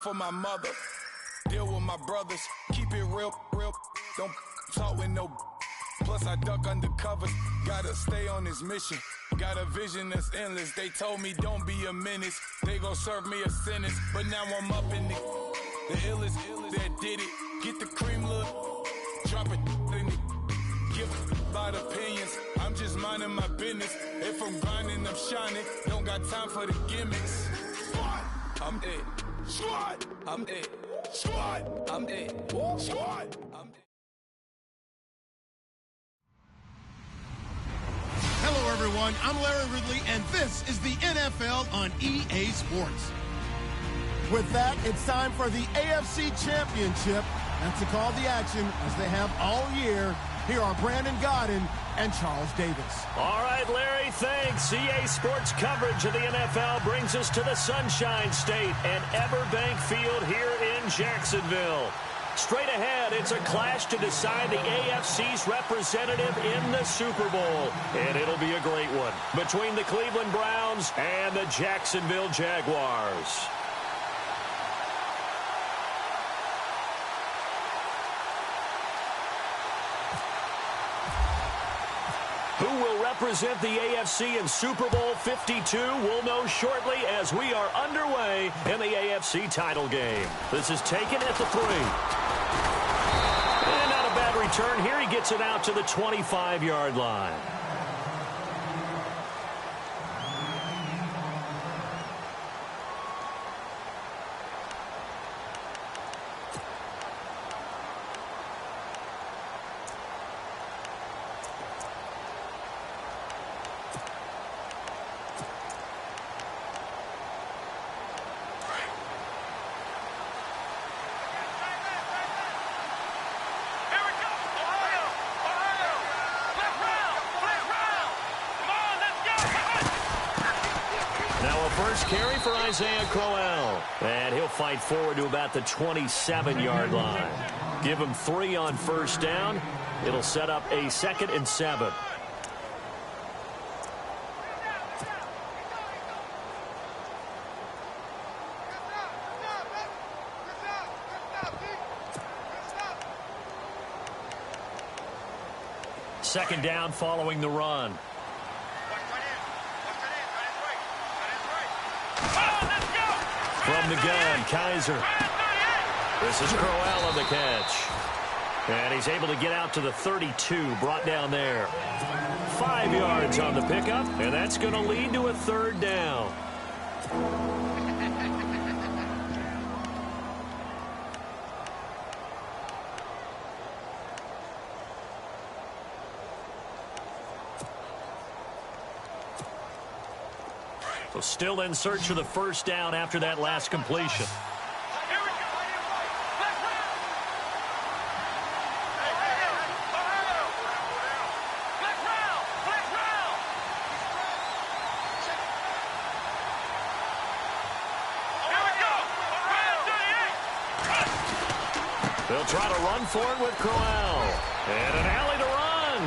For my mother, deal with my brothers, keep it real, don't talk with no. Plus I duck undercover, gotta stay on this mission. Got a vision that's endless, they told me don't be a menace. They gon' serve me a sentence, but now I'm up in the illest that did it. Get the cream, look, drop it in it. Give about opinions, I'm just minding my business. If I'm grinding, I'm shining, don't got time for the gimmicks. I'm it. Squad! I'm it. Squad! I'm it. Squad! I'm it. Hello, everyone. I'm Larry Ridley, and this is the NFL on EA Sports. With that, it's time for the AFC Championship. And to call the action, as they have all year, here are Brandon Godden and Charles Davis. All right, Larry, thanks. EA Sports coverage of the NFL brings us to the Sunshine State and Everbank Field here in Jacksonville. Straight ahead, it's a clash to decide the AFC's representative in the Super Bowl. And it'll be a great one between the Cleveland Browns and the Jacksonville Jaguars. Who will represent the AFC in Super Bowl 52? We'll know shortly as we are underway in the AFC title game. This is taken at the 3. And not a bad return here. He gets it out to the 25-yard line. First carry for Isaiah Crowell. And he'll fight forward to about the 27-yard line. Give him 3 on first down. It'll set up a 2nd and 7. Second down following the run. From the gun, Kaiser. This is Crowell on the catch. And he's able to get out to the 32, brought down there. 5 yards on the pickup, and that's going to lead to a 3rd down. So still in search of the first down after that last completion. They'll try to run for it with Crowell. And an alley to run.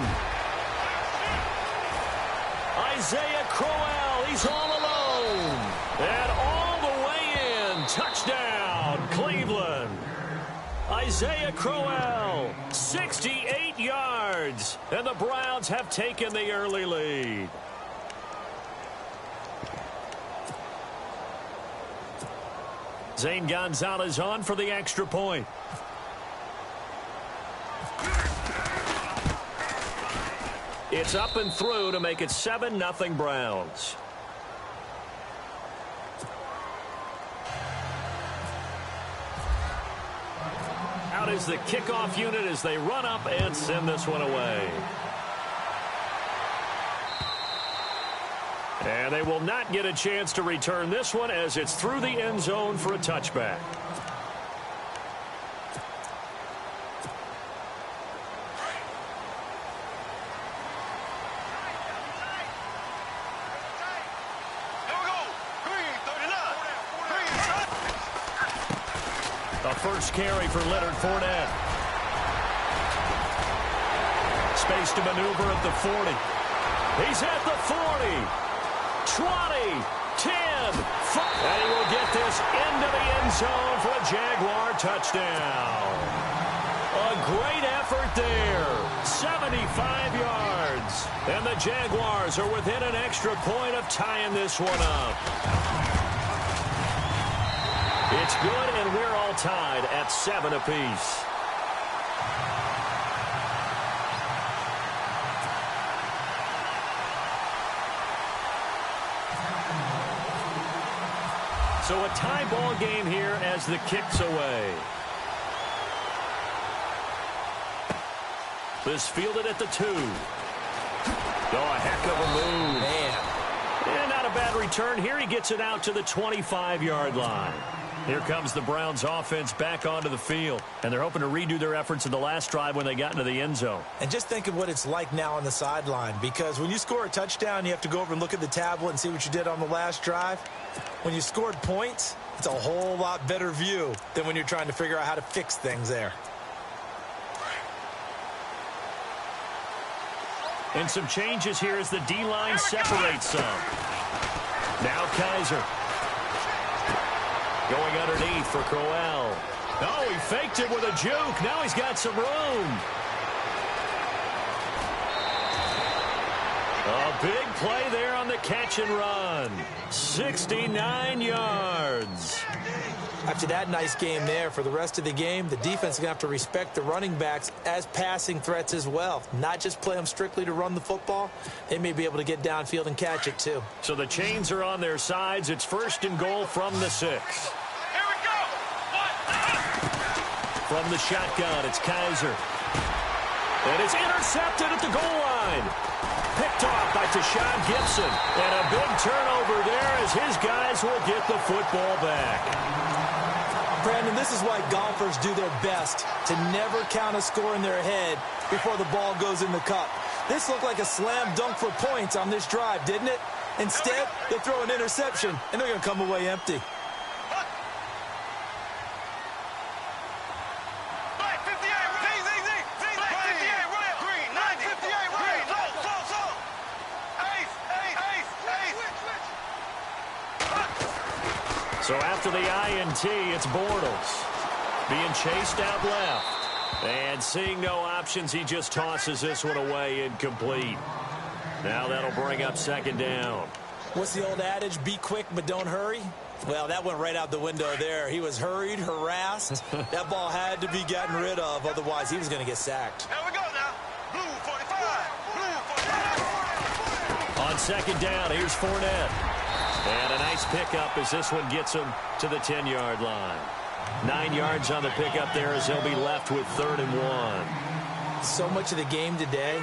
Isaiah Crowell, he's all alone. And all the way in. Touchdown, Cleveland. Isaiah Crowell, 68 yards. And the Browns have taken the early lead. Zane Gonzalez on for the extra point. It's up and through to make it 7-0 Browns. Out is the kickoff unit as they run up and send this one away. And they will not get a chance to return this one as it's through the end zone for a touchback. A first carry for Leonard Fournette. Space to maneuver at the 40. He's at the 40. 20, 10, 5. And he will get this into the end zone for a Jaguar touchdown. A great effort there. 75 yards. And the Jaguars are within an extra point of tying this one up. It's good, and we're all tied at 7 apiece. So a tie ball game here as the kick's away. This fielded at the 2. Oh, a heck of a move. Man. And not a bad return here. He gets it out to the 25-yard line. Here comes the Browns offense back onto the field. And they're hoping to redo their efforts in the last drive when they got into the end zone. And just think of what it's like now on the sideline. Because when you score a touchdown, you have to go over and look at the tablet and see what you did on the last drive. When you scored points, it's a whole lot better view than when you're trying to figure out how to fix things there. And some changes here as the D-line separates some. Now Kaiser. Going underneath for Crowell. Oh, he faked it with a juke. Now he's got some room. A big play there on the catch and run. 69 yards. After that nice game there, for the rest of the game, the defense is going to have to respect the running backs as passing threats as well. Not just play them strictly to run the football. They may be able to get downfield and catch it, too. So the chains are on their sides. It's 1st and goal from the 6. Here we go. From the shotgun, it's Kaiser. And it's intercepted at the goal line. Picked off by Tashawn Gibson. And a big turnover there as his guys will get the football back. Brandon, this is why golfers do their best to never count a score in their head before the ball goes in the cup. This looked like a slam dunk for points on this drive, didn't it? Instead, they throw an interception, and they're going to come away empty. So after the INT, it's Bortles being chased out left. And seeing no options, he just tosses this one away incomplete. Now that'll bring up 2nd down. What's the old adage, be quick but don't hurry? Well, that went right out the window there. He was hurried, harassed. That ball had to be gotten rid of, otherwise he was going to get sacked. Here we go now. Blue 45. Blue 45. On 2nd down, here's Fournette. And a nice pickup as this one gets him to the 10-yard line. 9 yards on the pickup there as they'll be left with 3rd and 1. So much of the game today,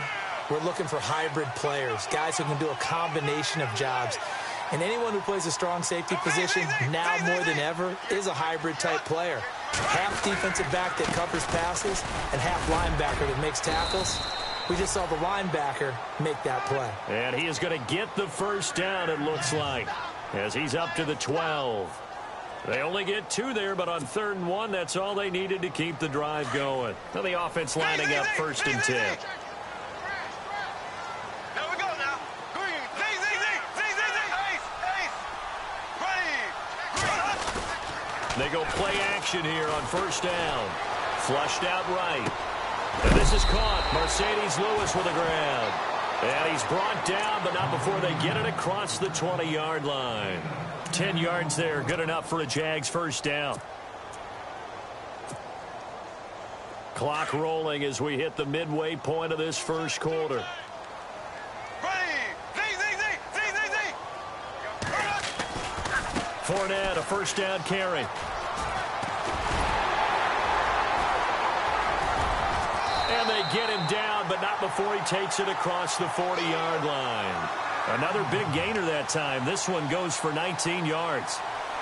we're looking for hybrid players, guys who can do a combination of jobs. And anyone who plays a strong safety position now more than ever is a hybrid-type player. Half defensive back that covers passes and half linebacker that makes tackles. We just saw the linebacker make that play. And he is going to get the 1st down, it looks like, as he's up to the 12. They only get 2 there, but on 3rd and 1, that's all they needed to keep the drive going. Now the offense lining up 1st and 10. Here we go now. Green. They go play action here on 1st down. Flushed out right. And this is caught. Mercedes Lewis with a grab. And he's brought down, but not before they get it across the 20-yard line. 10 yards there, good enough for a Jags 1st down. Clock rolling as we hit the midway point of this 1st quarter. Fournette, a 1st down carry. And they get him down, but not before he takes it across the 40-yard line. Another big gainer that time. This one goes for 19 yards.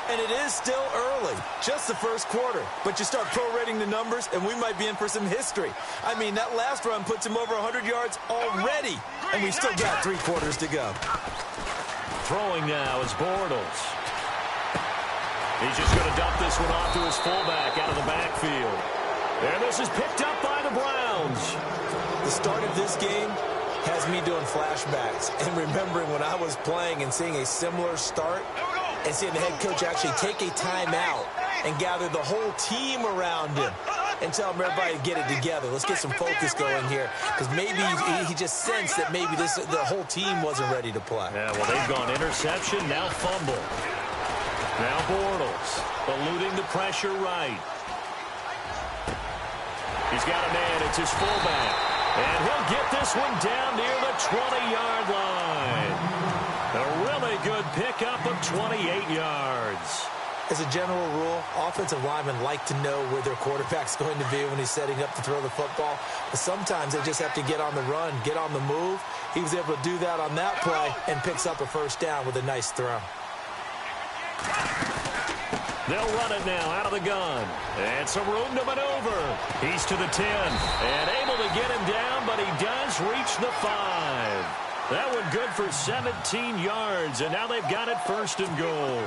And it is still early, just the 1st quarter. But you start prorating the numbers, and we might be in for some history. I mean, that last run puts him over 100 yards already, and we still got 3 quarters to go. Throwing now is Bortles. He's just going to dump this one off to his fullback out of the backfield. And this is picked up by the Browns. The start of this game has me doing flashbacks and remembering when I was playing and seeing a similar start and seeing the head coach actually take a timeout and gather the whole team around him and tell him everybody to get it together. Let's get some focus going here, because maybe he just sensed that maybe the whole team wasn't ready to play. Yeah, well, they've gone interception, now fumble. Now Bortles eluding the pressure right. He's got a man. It's his fullback. And he'll get this one down near the 20-yard line. A really good pickup of 28 yards. As a general rule, offensive linemen like to know where their quarterback's going to be when he's setting up to throw the football. But sometimes they just have to get on the run, get on the move. He was able to do that on that play and picks up a first down with a nice throw. They'll run it now out of the gun. And some room to maneuver. He's to the 10 and able to get him down, but he does reach the 5. That one good for 17 yards, and now they've got it first and goal.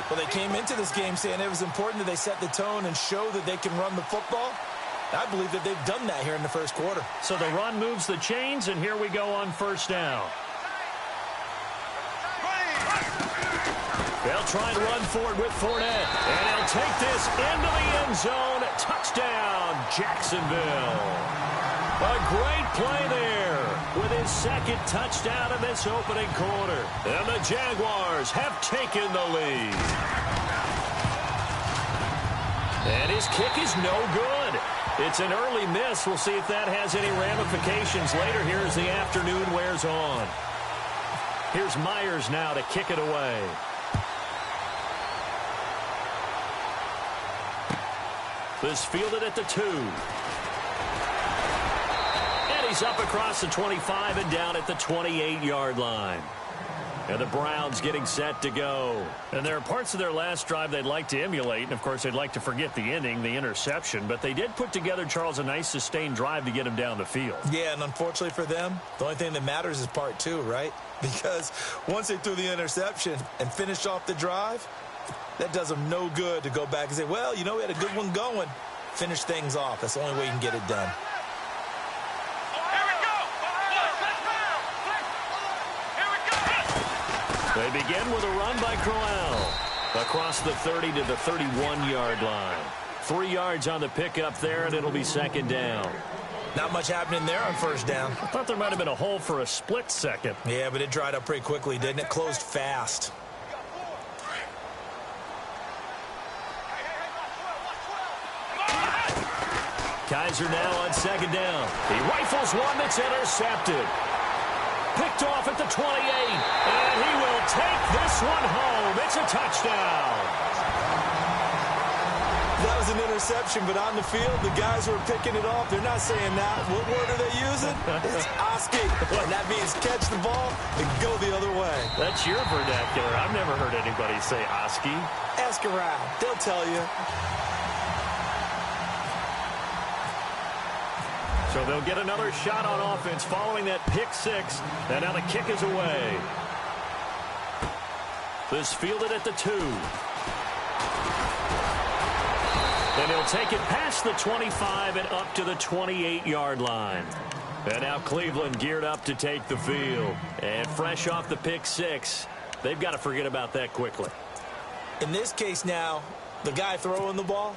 Well, they came into this game saying it was important that they set the tone and show that they can run the football. I believe that they've done that here in the first quarter. So the run moves the chains, and here we go on first down. They'll try and run forward with Fournette. And he'll take this into the end zone. Touchdown, Jacksonville. A great play there with his second touchdown in this opening quarter. And the Jaguars have taken the lead. And his kick is no good. It's an early miss. We'll see if that has any ramifications later here as the afternoon wears on. Here's Myers now to kick it away. This fielded at the 2. And he's up across the 25 and down at the 28-yard line. And the Browns getting set to go. And there are parts of their last drive they'd like to emulate. And, of course, they'd like to forget the ending, the interception. But they did put together, Charles, a nice sustained drive to get him down the field. Yeah, and unfortunately for them, the only thing that matters is part 2, right? Because once they threw the interception and finished off the drive, that does them no good to go back and say, well, you know, we had a good one going. Finish things off. That's the only way you can get it done. They begin with a run by Crowell across the 30 to the 31-yard line. 3 yards on the pickup there, and it'll be second down. Not much happening there on first down. I thought there might have been a hole for a split second. Yeah, but it dried up pretty quickly, didn't it? Closed fast. Kaiser now on second down. He rifles one that's intercepted. Picked off at the 28, and he will take this one home. It's a touchdown. That was an interception, but on the field, the guys who are picking it off, they're not saying that. What word are they using? It's Oski. And that means catch the ball and go the other way. That's your vernacular. I've never heard anybody say Oski. Ask around. They'll tell you. So they'll get another shot on offense following that pick 6. And now the kick is away. This fielded at the 2. And he'll take it past the 25 and up to the 28-yard line. And now Cleveland geared up to take the field. And fresh off the pick 6, they've got to forget about that quickly. In this case now, the guy throwing the ball,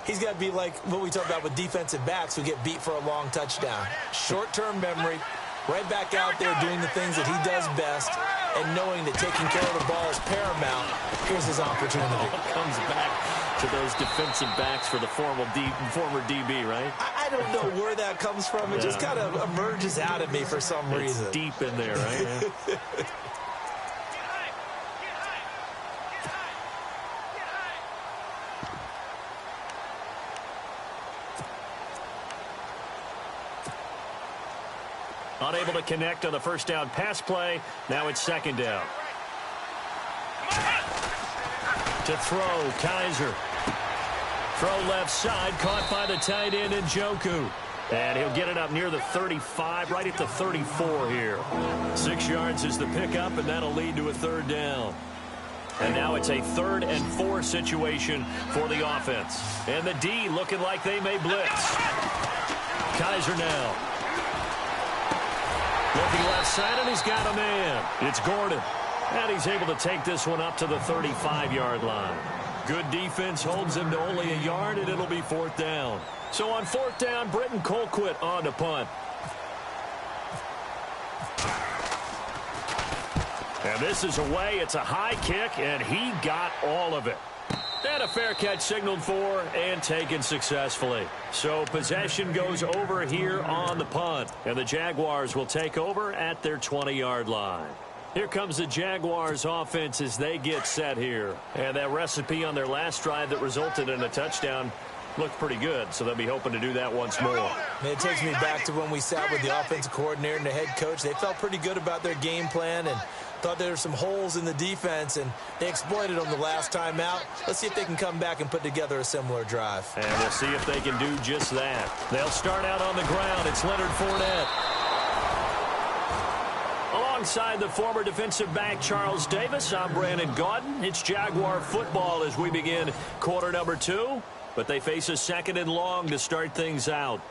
he's got to be like what we talk about with defensive backs who get beat for a long touchdown. Short-term memory, right back out there doing the things that he does best, and knowing that taking care of the ball is paramount. Here's his opportunity. Comes back to those defensive backs for the former DB, right? I don't know where that comes from. It just kind of emerges out of me for some reason. It's deep in there, right? Unable to connect on the first down pass play. Now it's second down. To throw, Kaiser. Throw left side, caught by the tight end Njoku. And he'll get it up near the 35, right at the 34 here. 6 yards is the pickup, and that'll lead to a third down. And now it's a 3rd and 4 situation for the offense. And the D looking like they may blitz. Kaiser now. Looking left side, and he's got a man. It's Gordon. And he's able to take this one up to the 35-yard line. Good defense holds him to only a yard, and it'll be 4th down. So on 4th down, Britton Colquitt on to punt. And this is away. It's a high kick, and he got all of it. And a fair catch signaled for and taken successfully. So possession goes over here on the punt, and the Jaguars will take over at their 20-yard line. Here comes the Jaguars offense as they get set here. And that recipe on their last drive that resulted in a touchdown looked pretty good, so they'll be hoping to do that once more. It takes me back to when we sat with the offensive coordinator and the head coach. They felt pretty good about their game plan and thought there were some holes in the defense, and they exploited them the last time out. Let's see if they can come back and put together a similar drive. And we'll see if they can do just that. They'll start out on the ground. It's Leonard Fournette. Alongside the former defensive back Charles Davis, I'm Brandon Gaudin. It's Jaguar football as we begin quarter number 2. But they face a 2nd and long to start things out.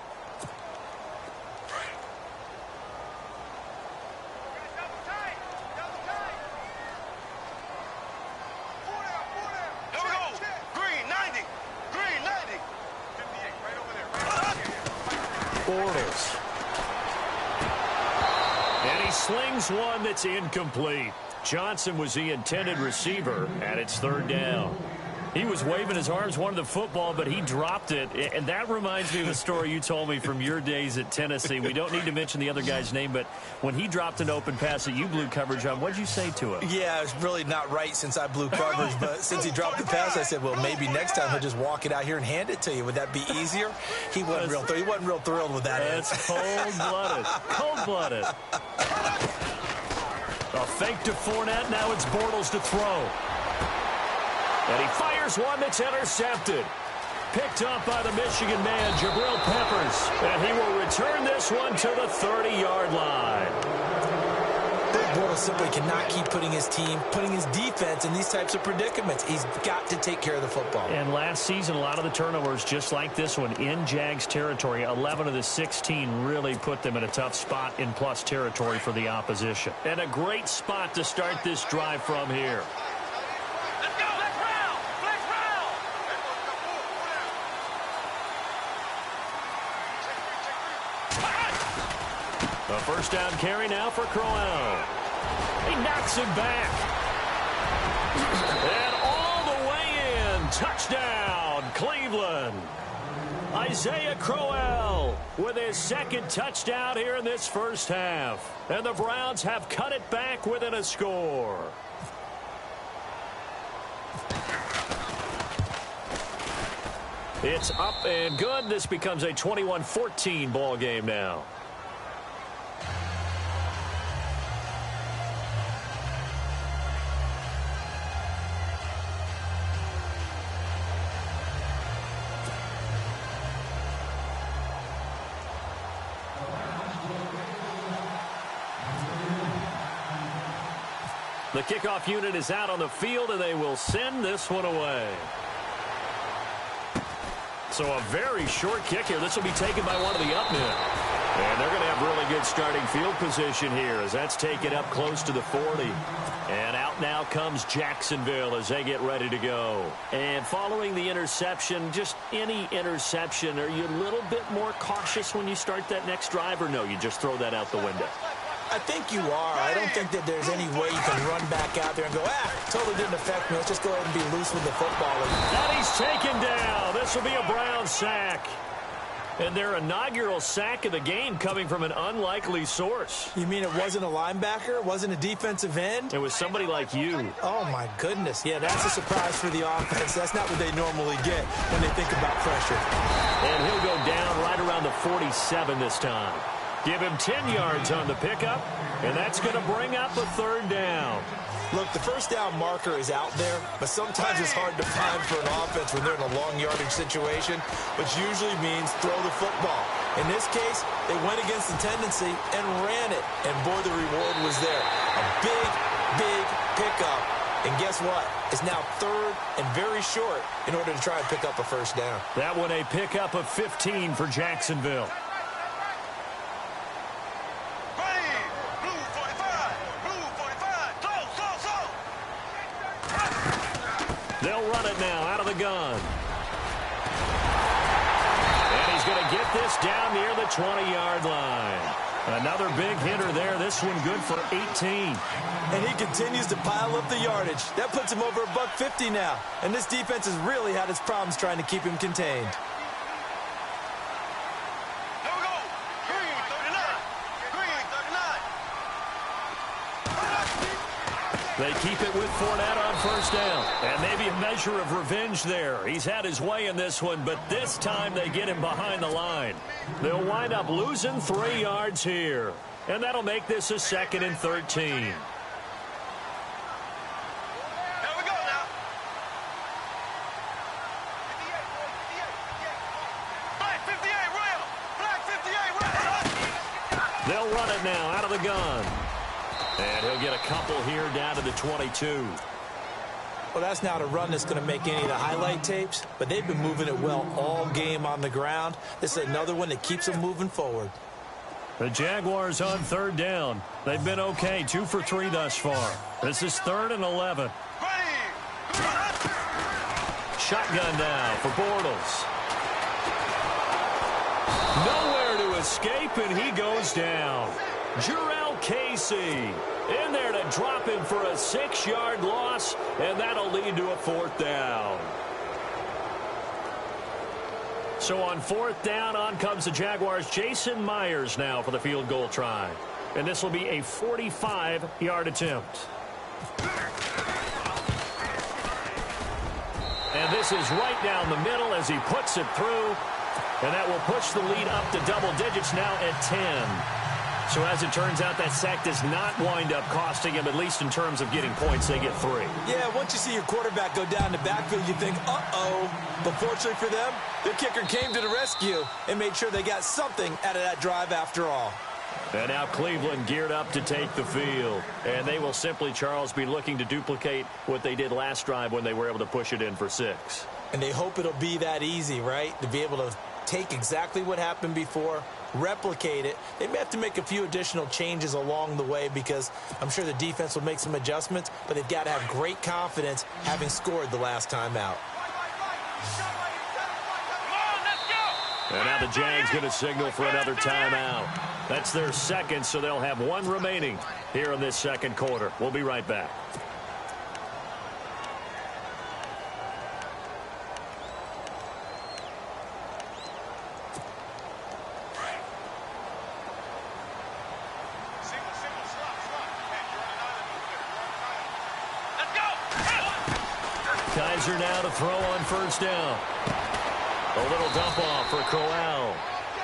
Here we go. Green 90. Green 90. 58 right over there. Bortles. And he slings one that's incomplete. Johnson was the intended receiver, and it's 3rd down. He was waving his arms, wanted the football, but he dropped it. And that reminds me of the story you told me from your days at Tennessee. We don't need to mention the other guy's name, but when he dropped an open pass that you blew coverage on, what did you say to him? Yeah, it's really not right since I blew coverage, but since he dropped the pass, I said, well, maybe next time he'll just walk it out here and hand it to you. Would that be easier? He wasn't real thrilled with that. That's cold-blooded. Cold-blooded. A fake to Fournette. Now it's Bortles to throw. And he fires one that's intercepted. Picked up by the Michigan man, Jabril Peppers. And he will return this one to the 30-yard line. Bortles simply cannot keep putting his defense in these types of predicaments. He's got to take care of the football. And last season, a lot of the turnovers, just like this one, in Jags territory, 11 of the 16 really put them in a tough spot in plus territory for the opposition. And a great spot to start this drive from here. A 1st down carry now for Crowell. He knocks him back. And all the way in. Touchdown, Cleveland. Isaiah Crowell with his 2nd touchdown here in this first half. And the Browns have cut it back within a score. It's up and good. This becomes a 21-14 ball game now. The kickoff unit is out on the field, and they will send this one away. So a very short kick here. This will be taken by one of the up men. And they're going to have really good starting field position here as that's taken up close to the 40. And out now comes Jacksonville as they get ready to go. And following the interception, just any interception, are you a little bit more cautious when you start that next drive, or no, you just throw that out the window? I think you are. I don't think that there's any way you can run back out there and go, totally didn't affect me. Let's just go ahead and be loose with the football. And he's taken down. This will be a Brown sack. And their inaugural sack of the game coming from an unlikely source. You mean it wasn't a linebacker? It wasn't a defensive end? It was somebody like you. Oh, my goodness. Yeah, that's a surprise for the offense. That's not what they normally get when they think about pressure. And he'll go down right around the 47 this time. Give him 10 yards on the pickup, and that's going to bring up a 3rd down. Look, the 1st down marker is out there, but sometimes it's hard to find for an offense when they're in a long yardage situation, which usually means throw the football. In this case, they went against the tendency and ran it, and boy, the reward was there. A big, big pickup, and guess what? It's now 3rd and very short in order to try and pick up a 1st down. That one a pickup of 15 for Jacksonville. They'll run it now gun. And he's going to get this down near the 20-yard line. Another big hitter there. This one good for 18. And he continues to pile up the yardage. That puts him over $150 now. And this defense has really had its problems trying to keep him contained. Here we go. Green 39. Green 39. They keep it with Fournette on first down. And maybe a measure of revenge there. He's had his way in this one, but this time they get him behind the line. They'll wind up losing 3 yards here. And that'll make this a 2nd and 13. Here we go now. 58, Royal. Black 58, Royal. They'll run it now out of the gun. And he'll get a couple here down to the 22. Well, that's not a run that's going to make any of the highlight tapes, but they've been moving it well all game on the ground. This is another one that keeps them moving forward. The Jaguars on third down. They've been okay, 2 for 3 thus far. This is 3rd and 11. Shotgun now for Bortles. Nowhere to escape, and he goes down. Jarrell Casey in there to drop him for a 6-yard loss, and that'll lead to a 4th down. So on 4th down, on comes the Jaguars' Jason Myers now for the field goal try. And this will be a 45-yard attempt. And this is right down the middle as he puts it through. And that will push the lead up to double digits now at 10. So as it turns out, that sack does not wind up costing him, at least in terms of getting points. They get 3. Yeah, once you see your quarterback go down the backfield, you think, uh-oh. But fortunately for them, their kicker came to the rescue and made sure they got something out of that drive after all. And now Cleveland geared up to take the field. And they will simply, Charles, be looking to duplicate what they did last drive when they were able to push it in for 6. And they hope it'll be that easy, right? To be able to take exactly what happened before, replicate it. They may have to make a few additional changes along the way because I'm sure the defense will make some adjustments, but they've got to have great confidence having scored the last time out. And now the Jags going to signal for another timeout. That's their 2nd, so they'll have 1 remaining here in this 2nd quarter. We'll be right back. Kaiser now to throw on first down. A little dump off for Crowell.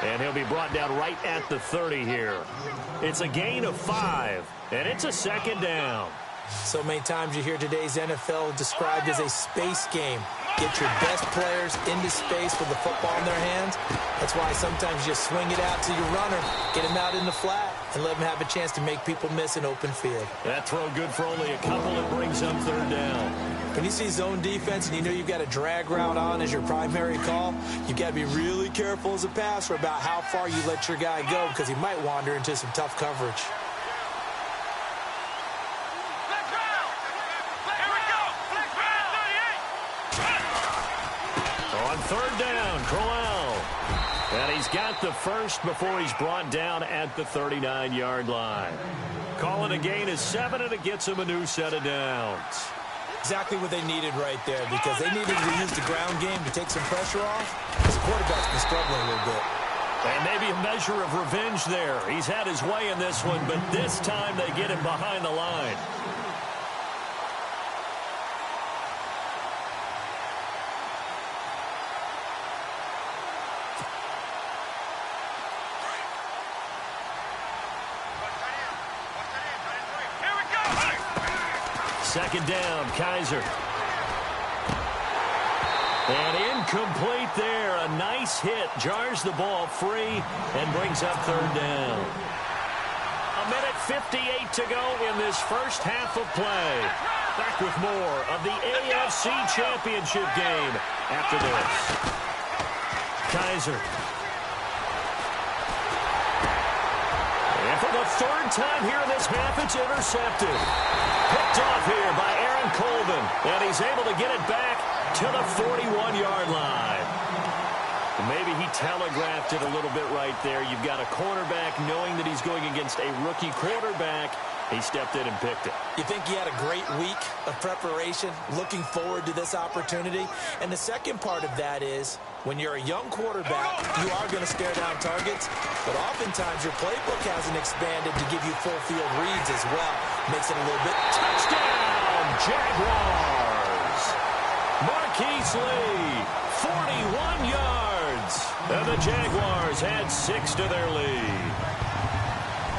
And he'll be brought down right at the 30 here. It's a gain of 5, and it's a 2nd down. So many times you hear today's NFL described as a space game. Get your best players into space with the football in their hands. That's why sometimes you just swing it out to your runner, get him out in the flat, and let him have a chance to make people miss an open field. That throw good for only a couple and brings up 3rd down. When you see zone defense and you know you've got a drag route on as your primary call, you've got to be really careful as a passer about how far you let your guy go because he might wander into some tough coverage. On 3rd down, Crowell. And he's got the first before he's brought down at the 39-yard line. Calling a gain of 7, and it gets him a new set of downs. Exactly what they needed right there because they needed to use the ground game to take some pressure off because the quarterback's been struggling a little bit. And maybe a measure of revenge there. He's had his way in this one, but this time they get him behind the line. Second down, Kaiser. And incomplete there. A nice hit. Jars the ball free and brings up 3rd down. 1:58 to go in this first half of play. Back with more of the AFC Championship game after this. Kaiser. And for the 3rd time here in this half, it's intercepted. Picked off here by Aaron Colvin. And he's able to get it back to the 41-yard line. Maybe he telegraphed it a little bit right there. You've got a cornerback knowing that he's going against a rookie quarterback. He stepped in and picked it. You think he had a great week of preparation, looking forward to this opportunity? And the second part of that is, when you're a young quarterback, you are going to stare down targets, but oftentimes your playbook hasn't expanded to give you full field reads as well. Makes it a little bit... Touchdown, Jaguars! Marquise Lee, 41 yards. And the Jaguars add 6 to their lead.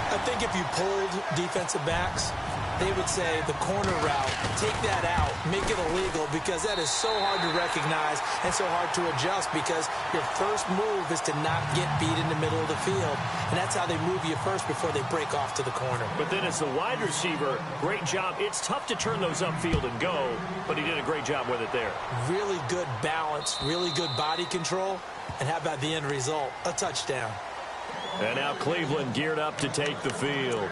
I think if you pulled defensive backs, they would say the corner route, take that out, make it illegal, because that is so hard to recognize and so hard to adjust, because your first move is to not get beat in the middle of the field. And that's how they move you first before they break off to the corner. But then as the wide receiver, great job. It's tough to turn those upfield and go, but he did a great job with it there. Really good balance, really good body control, and how about the end result? A touchdown. And now Cleveland geared up to take the field.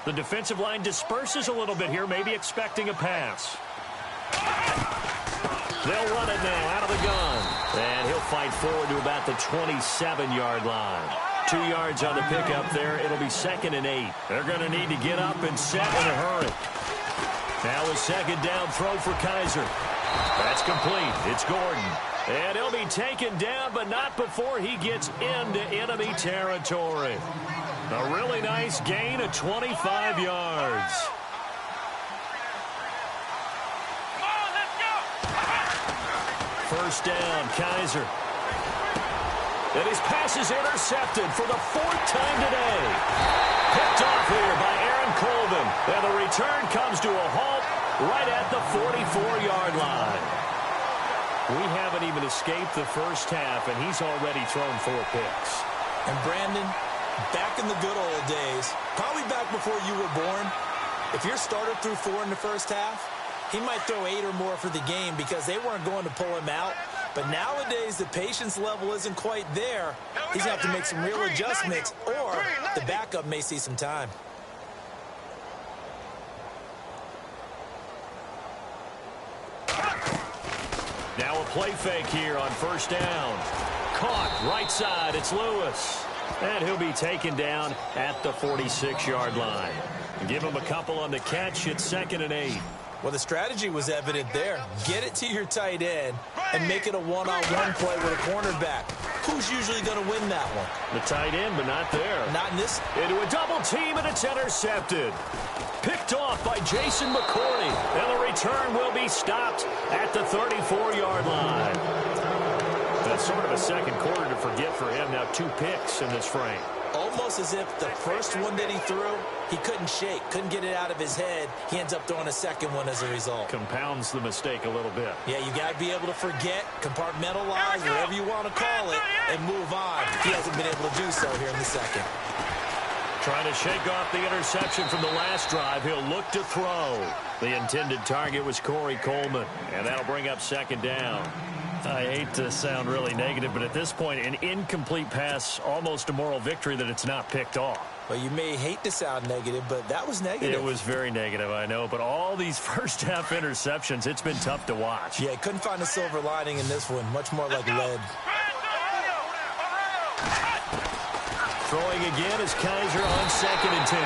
The defensive line disperses a little bit here, maybe expecting a pass. They'll run it now out of the gun. And he'll fight forward to about the 27-yard line. 2 yards on the pickup there. It'll be 2nd and 8. They're going to need to get up and set in a hurry. Now a 2nd down throw for Kaiser. That's complete. It's Gordon. And he'll be taken down, but not before he gets into enemy territory. A really nice gain of 25 yards. First down, Kaiser. And his pass is intercepted for the 4th time today. Picked off here by Aaron Colvin. And the return comes to a halt right at the 44-yard line. We haven't even escaped the first half, and he's already thrown 4 picks. And Brandon, back in the good old days, probably back before you were born, if your starter threw 4 in the first half, he might throw 8 or more for the game because they weren't going to pull him out. But nowadays, the patience level isn't quite there. He's going to have to make some real adjustments, or the backup may see some time. Now a play fake here on first down. Caught right side. It's Lewis. And he'll be taken down at the 46-yard line. Give him a couple on the catch. It's 2nd and 8. Well, the strategy was evident there. Get it to your tight end and make it a one-on-one play with a cornerback. Who's usually going to win that one? The tight end, but not there. Not in this. Into a double team, and it's intercepted. Picked off by Jason McCourty. And the return will be stopped at the 34-yard line. That's sort of a second quarter to forget for him. Now 2 picks in this frame. Almost as if the first one that he threw, he couldn't shake, couldn't get it out of his head. He ends up throwing a second one as a result. Compounds the mistake a little bit. Yeah, you got to be able to forget, compartmentalize, whatever you want to call it, and move on. He hasn't been able to do so here in the second. Trying to shake off the interception from the last drive. He'll look to throw. The intended target was Corey Coleman, and that'll bring up 2nd down. I hate to sound really negative, but at this point, an incomplete pass, almost a moral victory that it's not picked off. Well, you may hate to sound negative, but that was negative. It was very negative, I know, but all these first-half interceptions, it's been tough to watch. Yeah, couldn't find a silver lining in this one, much more like lead. Throwing again is Kaiser on 2nd and 10.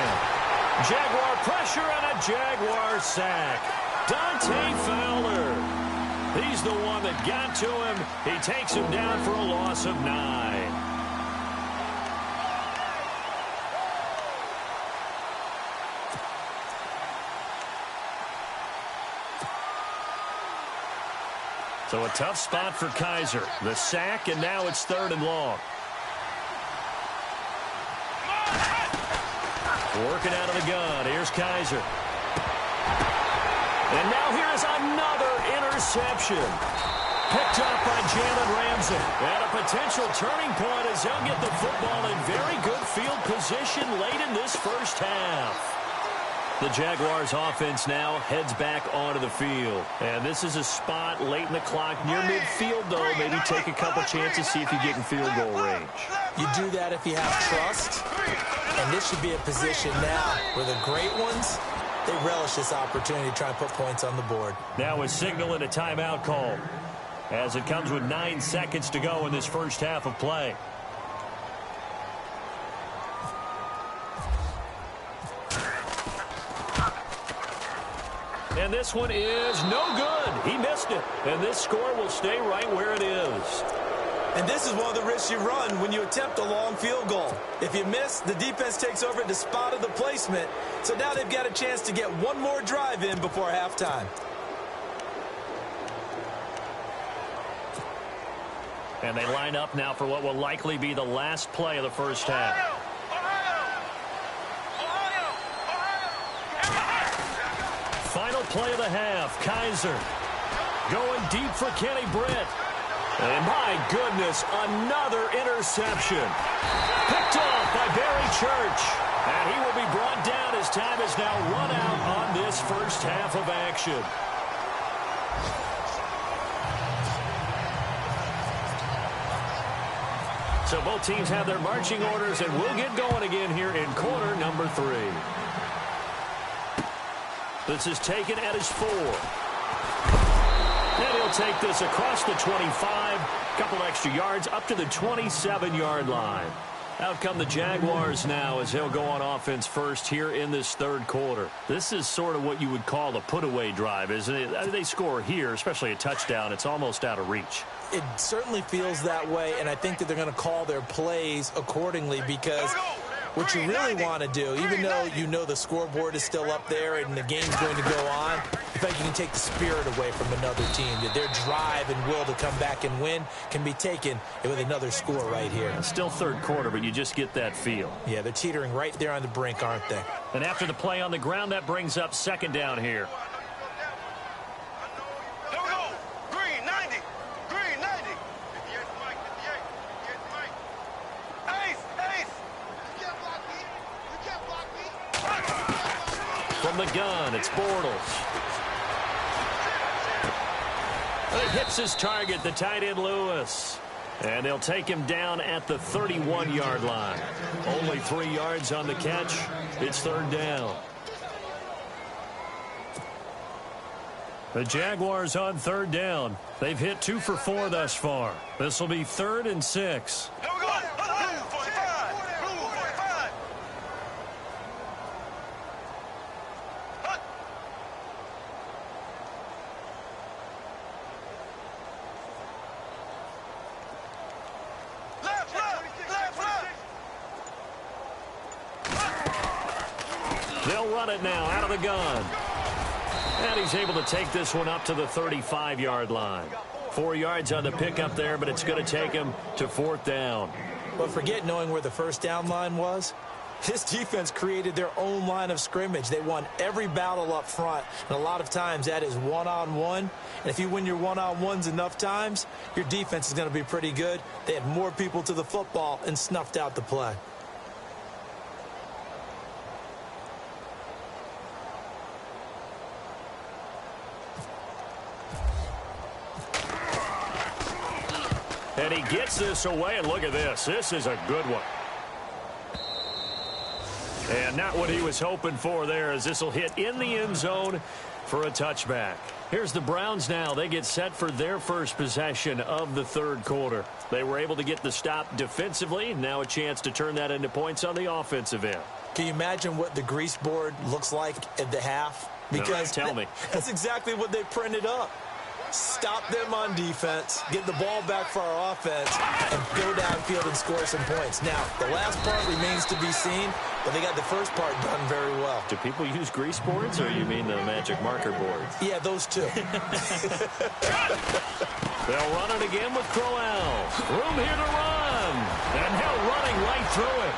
Jaguar pressure and a Jaguar sack. Dante Fowler. He's the one that got to him. He takes him down for a loss of 9. So a tough spot for Kaiser. The sack, and now it's 3rd and long. Working out of the gun. Here's Kaiser. And now here's another interception. Picked up by Jalen Ramsey. And a potential turning point as they'll get the football in very good field position late in this first half. The Jaguars offense now heads back onto the field. And this is a spot late in the clock near midfield, though. Maybe take a couple chances, see if you get in field goal range. You do that if you have trust. And this should be a position now where the great ones, they relish this opportunity to try and put points on the board. Now a signal and a timeout call as it comes with 9 seconds to go in this first half of play. And this one is no good. He missed it. And this score will stay right where it is. And this is one of the risks you run when you attempt a long field goal. If you miss, the defense takes over at the spot of the placement. So now they've got a chance to get one more drive in before halftime. And they line up now for what will likely be the last play of the first half. Final play of the half. Kaiser going deep for Kenny Britt. And my goodness, another interception. Picked off by Barry Church. And he will be brought down as time is now run out on this first half of action. So both teams have their marching orders, and we'll get going again here in quarter number 3. This is taken at his 4. And he'll take this across the 25. Couple extra yards up to the 27-yard line. Out come the Jaguars now as they'll go on offense first here in this third quarter. This is sort of what you would call a put-away drive, isn't it? I mean, they score here, especially a touchdown. It's almost out of reach. It certainly feels that way, and I think that they're going to call their plays accordingly because what you really want to do, even though you know the scoreboard is still up there and the game's going to go on, I think you can take the spirit away from another team. That their drive and will to come back and win can be taken with another score right here. Still third quarter, but you just get that feel. Yeah, they're teetering right there on the brink, aren't they? And after the play on the ground, that brings up second down here. Here we go. Green, 90. Green, 90. 58, Ace, ace. You can't block me. You can't block me. From the gun, it's Bortles. But it hits his target, the tight end Lewis. And they'll take him down at the 31-yard line. Only 3 yards on the catch. It's third down. The Jaguars on third down. They've hit 2 for 4 thus far. This will be 3rd and 6. Here we go. Blue 45. Blue 45. Hut. Left, left, left. They'll run it now out of the gun. And he's able to take this one up to the 35-yard line. 4 yards on the pickup there, but it's going to take him to 4th down. But forget knowing where the first down line was. This defense created their own line of scrimmage. They won every battle up front, and a lot of times that is one-on-one. And if you win your one-on-ones enough times, your defense is going to be pretty good. They had more people to the football and snuffed out the play. And he gets this away, and look at this. This is a good one. And not what he was hoping for there, as this will hit in the end zone for a touchback. Here's the Browns now. They get set for their first possession of the third quarter. They were able to get the stop defensively. Now a chance to turn that into points on the offensive end. Can you imagine what the grease board looks like at the half? Because no, tell me. That's exactly what they printed up. Stop them on defense, get the ball back for our offense, and go downfield and score some points. Now, the last part remains to be seen, but they got the first part done very well. Do people use grease boards, or you mean the magic marker boards? Yeah, those two. They'll run it again with Crowell. Room here to run. And they're running right through it.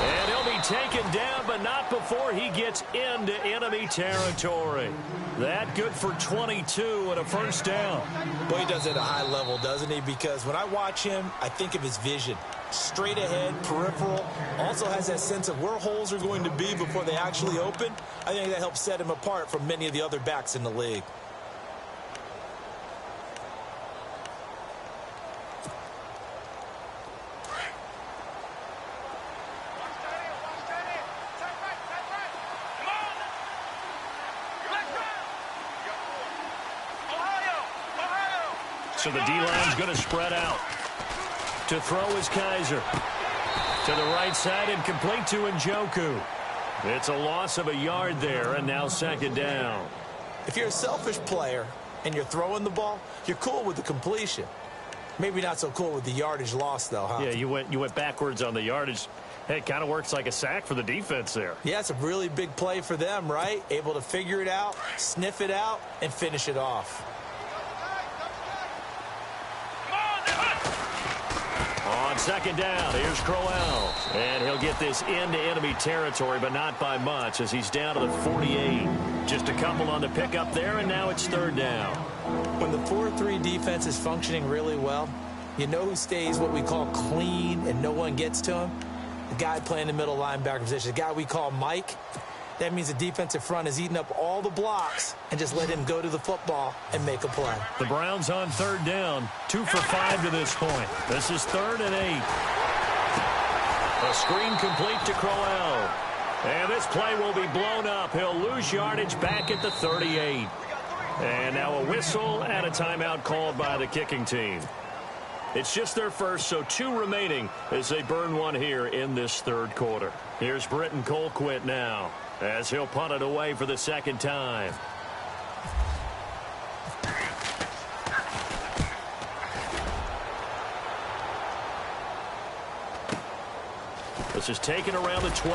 And he'll be taken down, but not before he gets into enemy territory. That good for 22 and a first down. Well, he does it at a high level, doesn't he? Because when I watch him, I think of his vision. Straight ahead, peripheral, also has that sense of where holes are going to be before they actually open. I think that helps set him apart from many of the other backs in the league. So the D-line's going to spread out. To throw is Kaiser. To the right side and complete to Njoku. It's a loss of a yard there, and now second down. If you're a selfish player and you're throwing the ball, you're cool with the completion. Maybe not so cool with the yardage loss, though, huh? Yeah, you went backwards on the yardage. Hey, it kind of works like a sack for the defense there. Yeah, it's a really big play for them, right? Able to figure it out, sniff it out, and finish it off. On second down, here's Crowell. And he'll get this into enemy territory, but not by much as he's down to the 48. Just a couple on the pickup there, and now it's third down. When the 4-3 defense is functioning really well, you know who stays what we call clean and no one gets to him? The guy playing the middle linebacker position, the guy we call Mike. That means the defensive front has eaten up all the blocks and just let him go to the football and make a play. The Browns on third down, 2 for 5 to this point. This is 3rd and 8. A screen complete to Crowell. And this play will be blown up. He'll lose yardage back at the 38. And now a whistle and a timeout called by the kicking team. It's just their first, so 2 remaining as they burn one here in this third quarter. Here's Britton Colquitt now, as he'll punt it away for the second time. This is taken around the 12.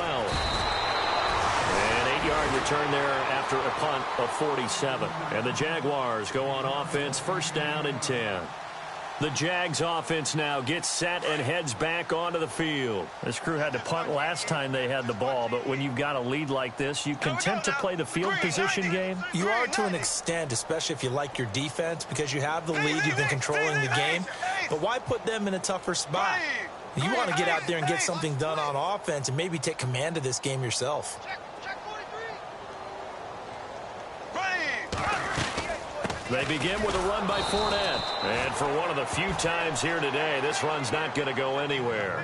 An 8-yard return there after a punt of 47. And the Jaguars go on offense, first down and 10. The Jags offense now gets set and heads back onto the field. This crew had to punt last time they had the ball, but when you've got a lead like this, you content to play the field position game? You are to an extent, especially if you like your defense, because you have the lead, you've been controlling the game. But why put them in a tougher spot? You want to get out there and get something done on offense and maybe take command of this game yourself. They begin with a run by Fournette. And for one of the few times here today, this run's not going to go anywhere.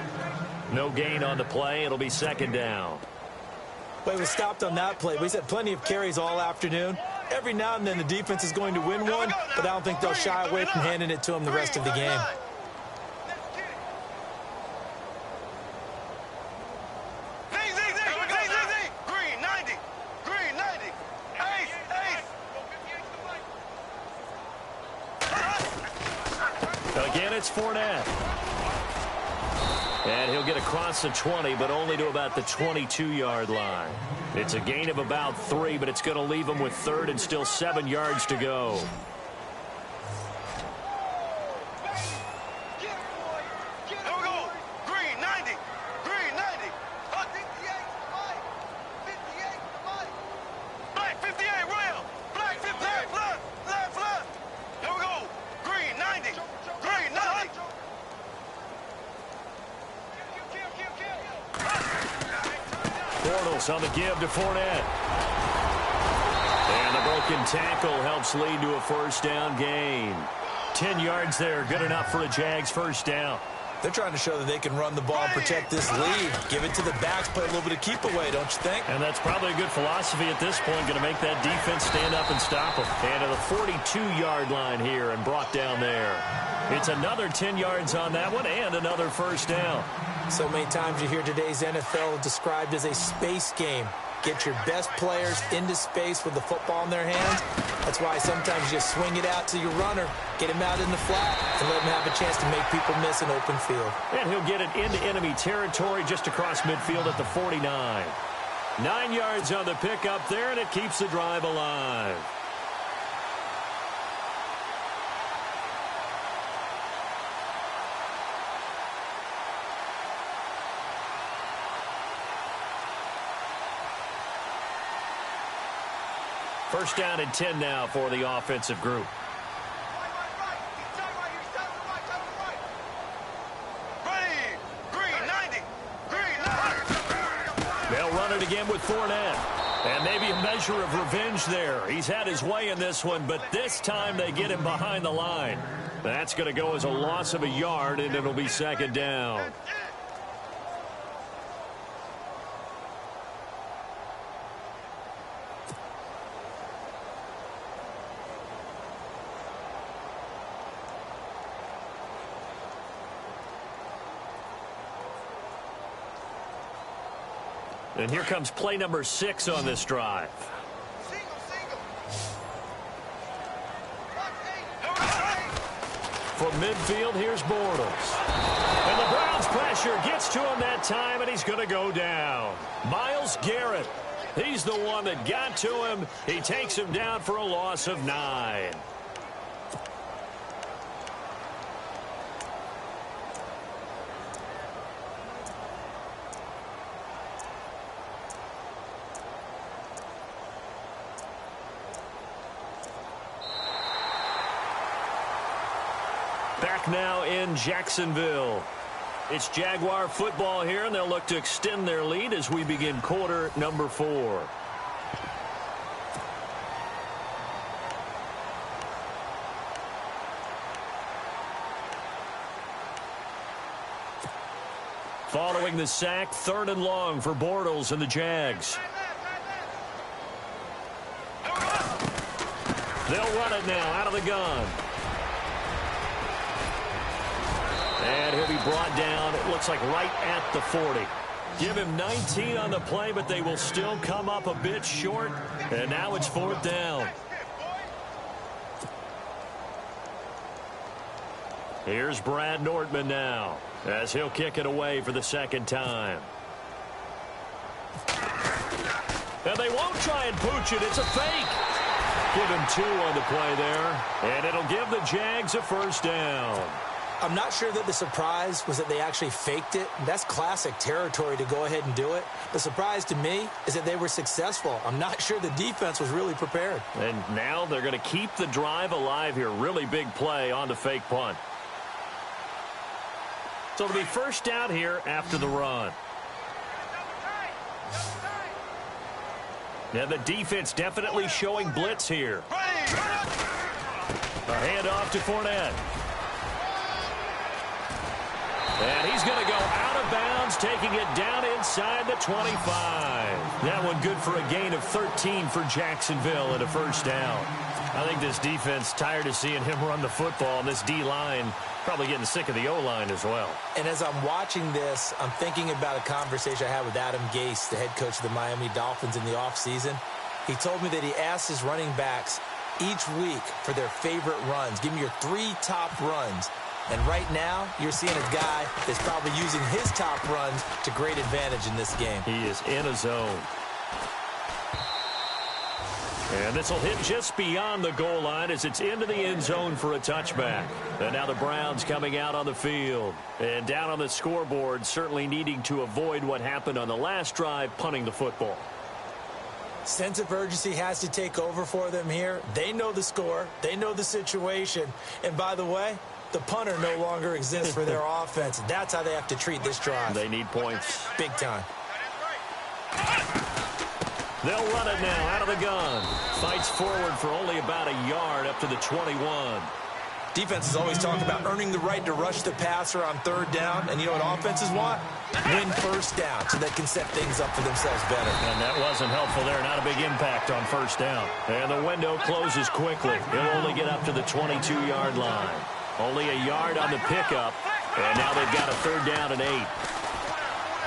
No gain on the play. It'll be second down. Well, he was stopped on that play, but he's had plenty of carries all afternoon. Every now and then the defense is going to win one, but I don't think they'll shy away from handing it to him the rest of the game. Again, it's Fournette. And he'll get across the 20, but only to about the 22-yard line. It's a gain of about 3, but it's going to leave him with 3rd and still 7 yards to go. On the give to Fournette. And the broken tackle helps lead to a first down gain. 10 yards there, good enough for a Jags first down. They're trying to show that they can run the ball and protect this lead. Give it to the backs, play a little bit of keep away, don't you think? And that's probably a good philosophy at this point, going to make that defense stand up and stop them. And to the 42-yard line here and brought down there. It's another 10 yards on that one and another first down. So many times you hear today's NFL described as a space game. Get your best players into space with the football in their hands. That's why sometimes you just swing it out to your runner, get him out in the flat, and let him have a chance to make people miss an open field. And he'll get it into enemy territory just across midfield at the 49. 9 yards on the pickup there, and it keeps the drive alive. First down and 10 now for the offensive group. They'll run it again with Fournette. And maybe a measure of revenge there. He's had his way in this one, but this time they get him behind the line. That's going to go as a loss of a yard, and it'll be second down. And here comes play number 6 on this drive. From midfield, here's Bortles. And the Browns pressure gets to him that time, and he's going to go down. Myles Garrett, he's the one that got to him. He takes him down for a loss of 9. Back now in Jacksonville. It's Jaguar football here, and they'll look to extend their lead as we begin quarter number 4. Following the sack, 3rd and long for Bortles and the Jags. They'll run it now out of the gun. And he'll be brought down, it looks like right at the 40. Give him 19 on the play, but they will still come up a bit short. And now it's 4th down. Here's Brad Nordman now, as he'll kick it away for the 2nd time. And they won't try and pooch it. It's a fake. Give him 2 on the play there. And it'll give the Jags a 1st down. I'm not sure that the surprise was that they actually faked it. That's classic territory to go ahead and do it. The surprise to me is that they were successful. I'm not sure the defense was really prepared. And now they're going to keep the drive alive here. Really big play on the fake punt. So it'll be 1st down here after the run. Now the defense definitely showing blitz here. A handoff to Fournette. And he's going to go out of bounds, taking it down inside the 25. That one good for a gain of 13 for Jacksonville and a 1st down. I think this defense tired of seeing him run the football, and this D-line probably getting sick of the O-line as well. And as I'm watching this, I'm thinking about a conversation I had with Adam Gase, the head coach of the Miami Dolphins in the offseason. He told me that he asked his running backs each week for their favorite runs. Give me your 3 top runs. And right now, you're seeing a guy that's probably using his top runs to great advantage in this game. He is in a zone. And this will hit just beyond the goal line as it's into the end zone for a touchback. And now the Browns coming out on the field. And down on the scoreboard, certainly needing to avoid what happened on the last drive, punting the football. Sense of urgency has to take over for them here. They know the score. They know the situation. And by the way, the punter no longer exists for their offense. That's how they have to treat this drive. They need points. Big time. They'll run it now out of the gun. Fights forward for only about a yard up to the 21. Defenses always talk about earning the right to rush the passer on 3rd down. And you know what offenses want? Win 1st down so they can set things up for themselves better. And that wasn't helpful there. Not a big impact on 1st down. And the window closes quickly. He'll only get up to the 22-yard line. Only a yard on the pickup. And now they've got a 3rd down and 8.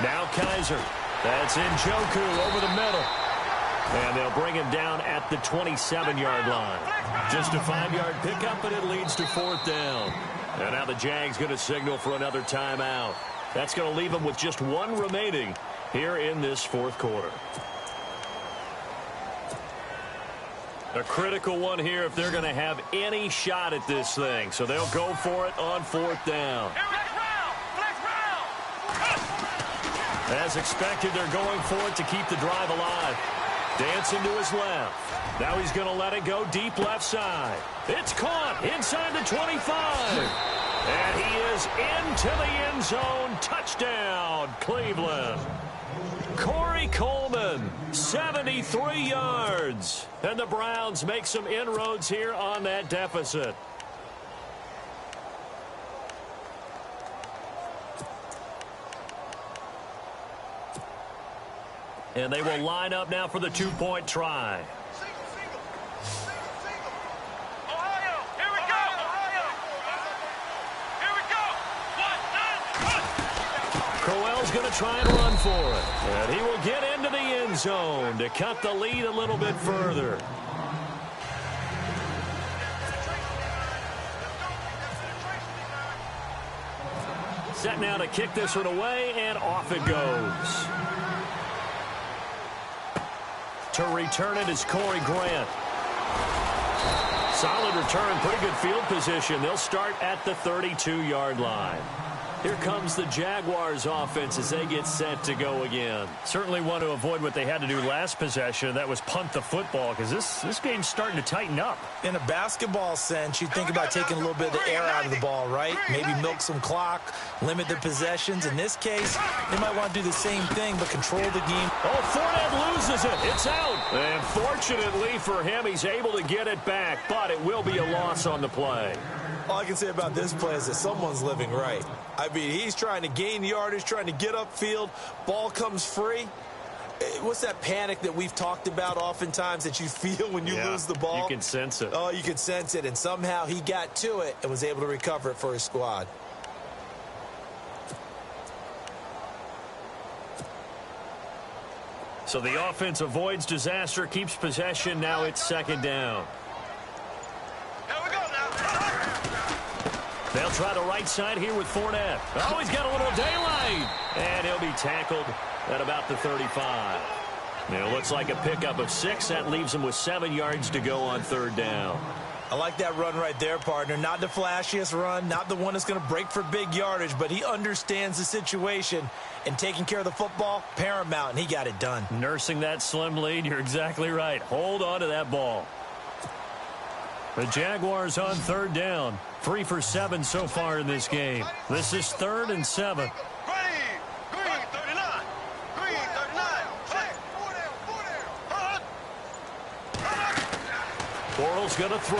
Now Kaiser. That's Njoku over the middle. And they'll bring him down at the 27-yard line. Just a 5-yard pickup, and it leads to 4th down. And now the Jags going to signal for another timeout. That's going to leave them with just 1 remaining here in this 4th quarter. A critical one here if they're going to have any shot at this thing. So they'll go for it on 4th down. As expected, they're going for it to keep the drive alive. Dancing to his left. Now he's going to let it go deep left side. It's caught inside the 25. And he is into the end zone. Touchdown, Cleveland. Corey Coleman, 73 yards. And the Browns make some inroads here on that deficit. And they will line up now for the two-point try. Ohio, here we go. Ohio. Here we go. 1, 9, 1. Crowell's going to try and run for it. And he will get into the end zone to cut the lead a little bit further. Set now to kick this one away, and off it goes. To return it is Corey Grant. Solid return, pretty good field position. They'll start at the 32-yard line. Here comes the Jaguars offense as they get set to go again. Certainly want to avoid what they had to do last possession. That was punt the football, because this game's starting to tighten up. In a basketball sense, you think about taking a little bit of the air out of the ball, right? Maybe milk some clock, limit the possessions. In this case, they might want to do the same thing, but control the game. Oh, Fournette loses it. It's out. And fortunately for him, he's able to get it back, but it will be a loss on the play. All I can say about this play is that someone's living right. I mean, he's trying to gain yardage, trying to get upfield. Ball comes free. What's that panic that we've talked about oftentimes that you feel when you lose the ball? You can sense it. Oh, you can sense it. And somehow he got to it and was able to recover it for his squad. So the offense avoids disaster, keeps possession. Now it's second down. They'll try the right side here with Fournette. Oh, he's got a little daylight. And he'll be tackled at about the 35. Now, it looks like a pickup of 6. That leaves him with 7 yards to go on third down. I like that run right there, partner. Not the flashiest run, not the one that's going to break for big yardage, but he understands the situation, and taking care of the football, paramount, and he got it done. Nursing that slim lead, you're exactly right. Hold on to that ball. The Jaguars on third down. 3 for 7 so far in this game. This is 3rd and 7. Green 39. Green 39. Bortles going to throw.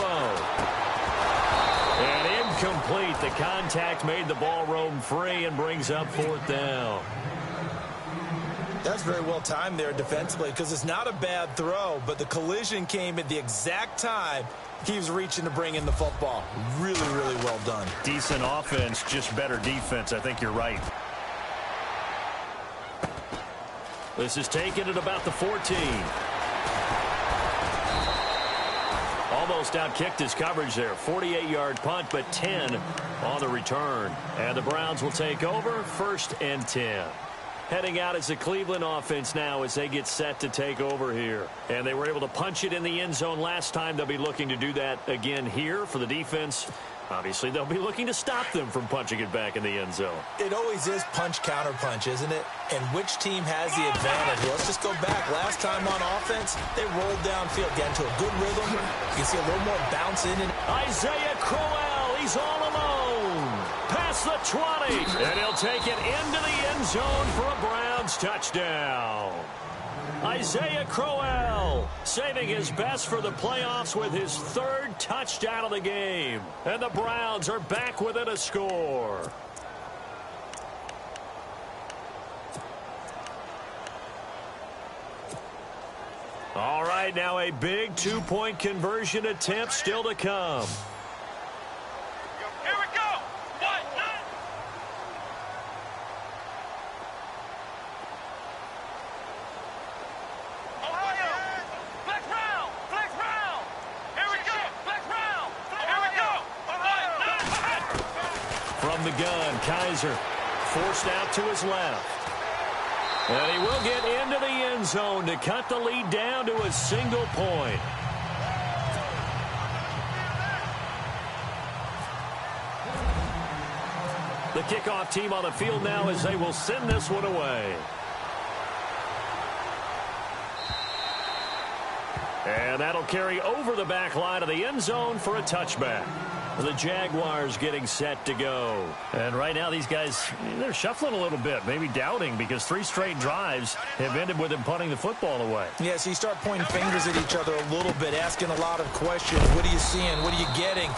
And incomplete. The contact made the ball roam free and brings up 4th down. That's very well timed there defensively because it's not a bad throw, but the collision came at the exact time he was reaching to bring in the football. Really, really well done. Decent offense, just better defense. I think you're right. This is taken at about the 14. Almost outkicked his coverage there. 48-yard punt, but 10 on the return. And the Browns will take over, 1st and 10. Heading out as the Cleveland offense now as they get set to take over here. And they were able to punch it in the end zone last time. They'll be looking to do that again here for the defense. Obviously, they'll be looking to stop them from punching it back in the end zone. It always is punch-counter-punch, isn't it? And which team has the advantage? Well, let's just go back. Last time on offense, they rolled downfield, got into a good rhythm. You can see a little more bounce in. And Isaiah Crowell, he's all alone. Past the 20, and he'll take it into the end zone for a Browns touchdown. Isaiah Crowell saving his best for the playoffs with his 3rd touchdown of the game. And the Browns are back within a score. All right, now a big 2-point conversion attempt still to come. Here we go. 1, 9. Ohio. Flex round. Flex round. Here we go. Flex round. Here we go. Ohio. From the gun, Kaiser forced out to his left. And he will get into the end zone to cut the lead down to a single point. The kickoff team on the field now as they will send this one away. And that'll carry over the back line of the end zone for a touchback. The Jaguars getting set to go. And right now these guys, they're shuffling a little bit, maybe doubting, because 3 straight drives have ended with them punting the football away. Yeah, so you start pointing fingers at each other a little bit, asking a lot of questions. What are you seeing? What are you getting?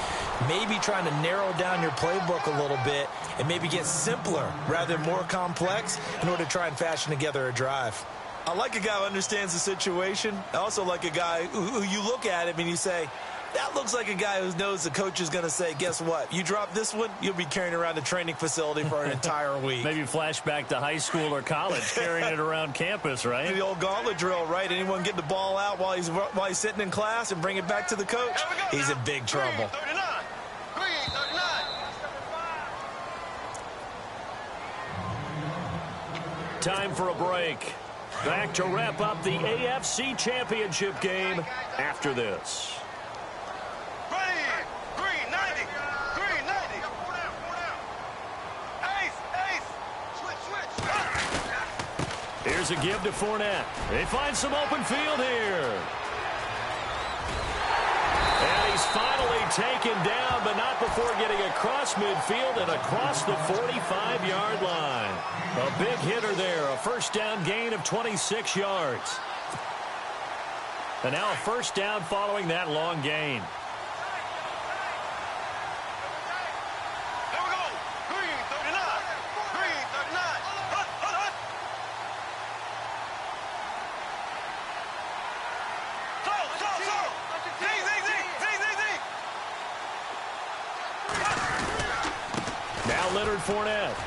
Maybe trying to narrow down your playbook a little bit and maybe get simpler rather than more complex in order to try and fashion together a drive. I like a guy who understands the situation. I also like a guy who you look at him and you say, that looks like a guy who knows the coach is going to say, guess what? You drop this one, you'll be carrying around the training facility for an entire week. Maybe flashback to high school or college, carrying it around campus, right? The old gauntlet drill, right? Anyone get the ball out while he's sitting in class and bring it back to the coach? He's in big trouble. Time for a break. Back to wrap up the AFC Championship game after this. Here's a give to Fournette. They find some open field here. And he's finally taken down, but not before getting across midfield and across the 45-yard line. A big hitter there, a first down gain of 26 yards. And now a first down following that long gain. Fournette.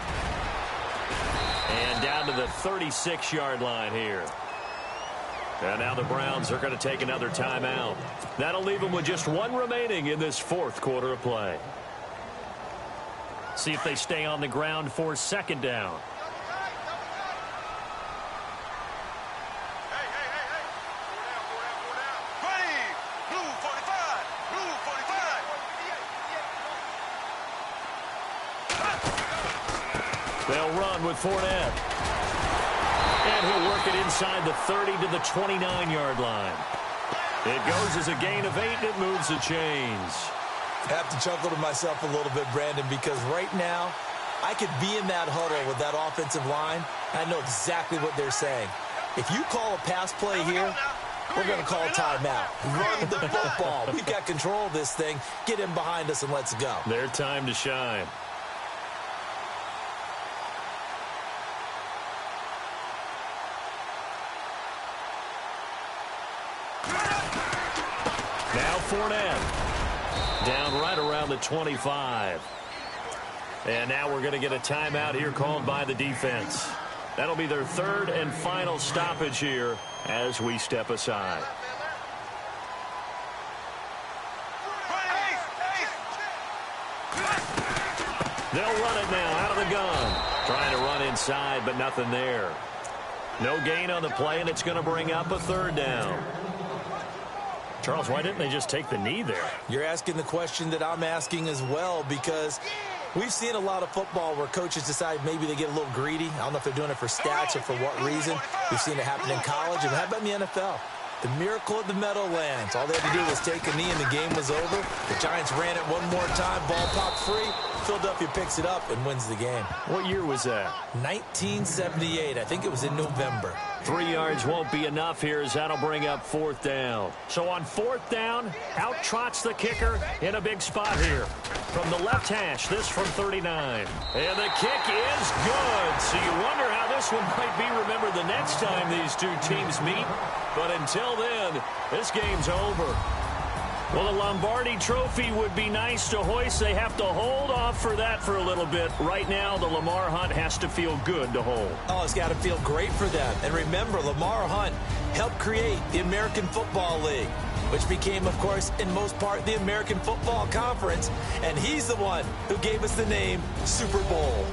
And down to the 36-yard line here. And now the Browns are going to take another timeout. That'll leave them with just 1 remaining in this 4th quarter of play. See if they stay on the ground for 2nd down. They'll run with Fournette. And he'll work it inside the 30 to the 29-yard line. It goes as a gain of 8, and it moves the chains. I have to chuckle to myself a little bit, Brandon, because right now I could be in that huddle with that offensive line. I know exactly what they're saying. If you call a pass play here, we're going to call a timeout. Run the football. We've got control of this thing. Get in behind us and let's go. Their time to shine. Now Fournette down right around the 25. And now we're going to get a timeout here called by the defense. That'll be their 3rd and final stoppage here as we step aside. They'll run it now out of the gun. Trying to run inside, but nothing there. No gain on the play, and it's going to bring up a 3rd down. Charles, why didn't they just take the knee there? You're asking the question that I'm asking as well, because we've seen a lot of football where coaches decide maybe they get a little greedy. I don't know if they're doing it for stats or for what reason. We've seen it happen in college. And how about in the NFL? The miracle of the Meadowlands. All they had to do was take a knee and the game was over. The Giants ran it one more time. Ball popped free. Philadelphia picks it up and wins the game. What year was that? 1978. I think it was in November. 3 yards won't be enough here as that'll bring up 4th down. So on 4th down, out trots the kicker in a big spot here. From the left hash, this from 39. And the kick is good. So you wonder how this one might be remembered the next time these two teams meet. But until then, this game's over. Well, the Lombardi Trophy would be nice to hoist. They have to hold off for that for a little bit. Right now, the Lamar Hunt has to feel good to hold. Oh, it's got to feel great for them. And remember, Lamar Hunt helped create the American Football League, which became, of course, in most part, the American Football Conference. And he's the one who gave us the name Super Bowl.